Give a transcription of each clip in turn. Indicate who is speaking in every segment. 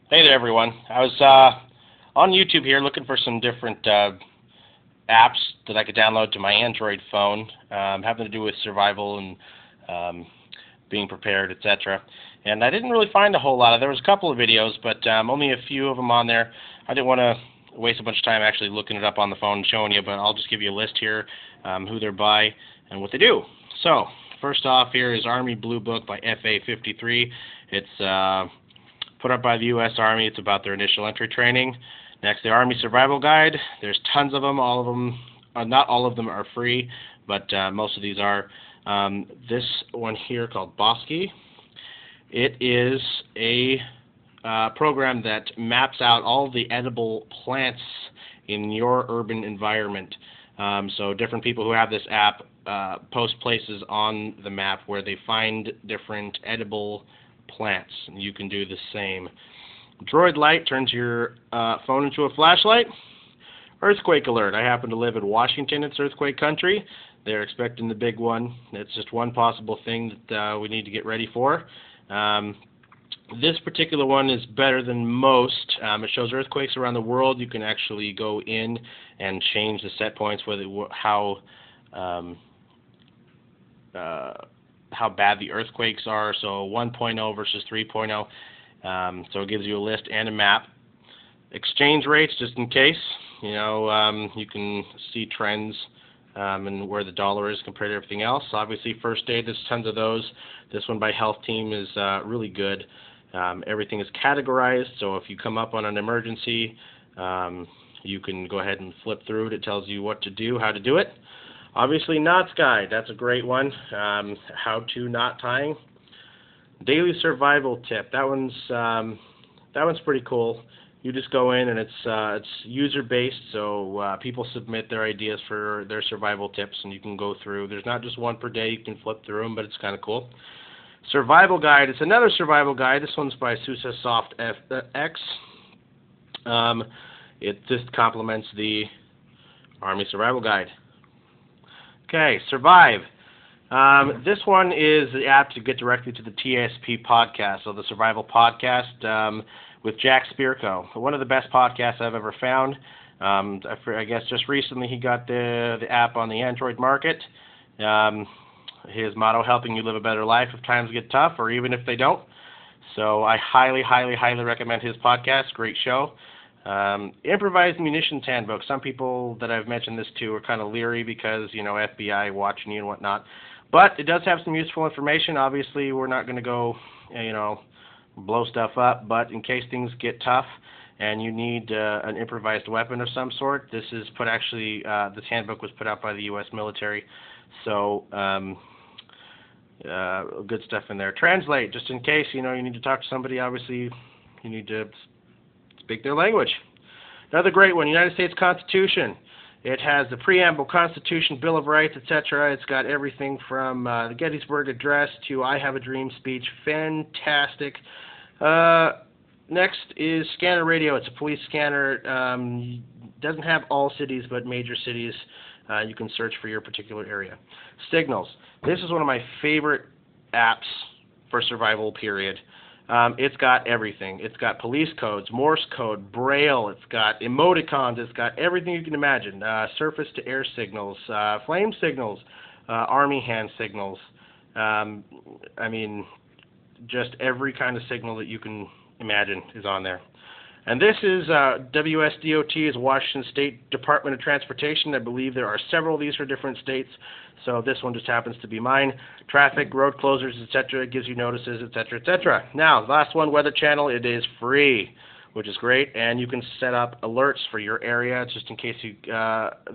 Speaker 1: Hey there, everyone. I was on YouTube here looking for some different apps that I could download to my Android phone, having to do with survival and being prepared, etc. And I didn't really find a whole lot. There was a couple of videos, but only a few of them on there. I didn't want to waste a bunch of time actually looking it up on the phone and showing you, but I'll just give you a list here, who they're by and what they do. So, first off here is Army Blue Book by FA53. It's put up by the U.S. Army. It's about their initial entry training. Next, the Army Survival Guide. There's tons of them. All of them, not all of them are free, but most of these are. This one here called Bosky. It is a program that maps out all the edible plants in your urban environment. So different people who have this app post places on the map where they find different edible plants, and you can do the same. Droid Light turns your phone into a flashlight. Earthquake Alert. I happen to live in Washington. It's earthquake country. They're expecting the big one. It's just one possible thing that we need to get ready for. This particular one is better than most. It shows earthquakes around the world. You can actually go in and change the set points, how bad the earthquakes are, so 1.0 versus 3.0. So it gives you a list and a map. Exchange rates, just in case, you can see trends and where the dollar is compared to everything else. Obviously, first aid, there's tons of those. This one by Health Team is really good. Everything is categorized, so if you come up on an emergency, you can go ahead and flip through it. It tells you what to do, how to do it. Obviously, Knots Guide, that's a great one. How to knot tying. Daily Survival Tip, that one's pretty cool. You just go in and it's user based, so people submit their ideas for their survival tips, and you can go through. There's not just one per day. You can flip through them, but it's kind of cool. Survival Guide, it's another survival guide. This one's by SUSE X. It just complements the Army Survival Guide. Okay, Survive. This one is the app to get directly to the TSP podcast, so the Survival Podcast with Jack Spirko. One of the best podcasts I've ever found. I guess just recently he got the app on the Android market. His motto, helping you live a better life if times get tough or even if they don't. So I highly, highly, highly recommend his podcast. Great show. Improvised Munitions Handbook. Some people that I've mentioned this to are kind of leery because, FBI watching you and whatnot. But it does have some useful information. Obviously, we're not going to go, blow stuff up. But in case things get tough and you need an improvised weapon of some sort, this handbook was put out by the U.S. military. So, good stuff in there. Translate, just in case, you need to talk to somebody. Obviously, you need to speak their language. Another great one, United States Constitution. It has the preamble, Constitution, Bill of Rights, etc. It's got everything from the Gettysburg Address to I Have a Dream speech. Fantastic. Next is Scanner Radio. It's a police scanner. Doesn't have all cities, but major cities. You can search for your particular area. Signals. This is one of my favorite apps for survival, period. It's got everything. It's got police codes, Morse code, Braille. It's got emoticons. It's got everything you can imagine. Surface-to-air signals, flame signals, army hand signals. Just every kind of signal that you can imagine is on there. And this is WSDOT, is Washington State Department of Transportation. I believe there are several of these for different states, so this one just happens to be mine. Traffic, road closures, etc. It gives you notices, etc., etc. Now, last one, Weather Channel. It is free, which is great, and you can set up alerts for your area just in case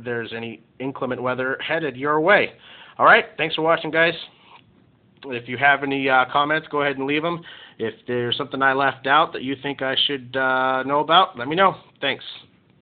Speaker 1: there's any inclement weather headed your way. All right, thanks for watching, guys. If you have any comments, go ahead and leave them. If there's something I left out that you think I should know about, let me know. Thanks.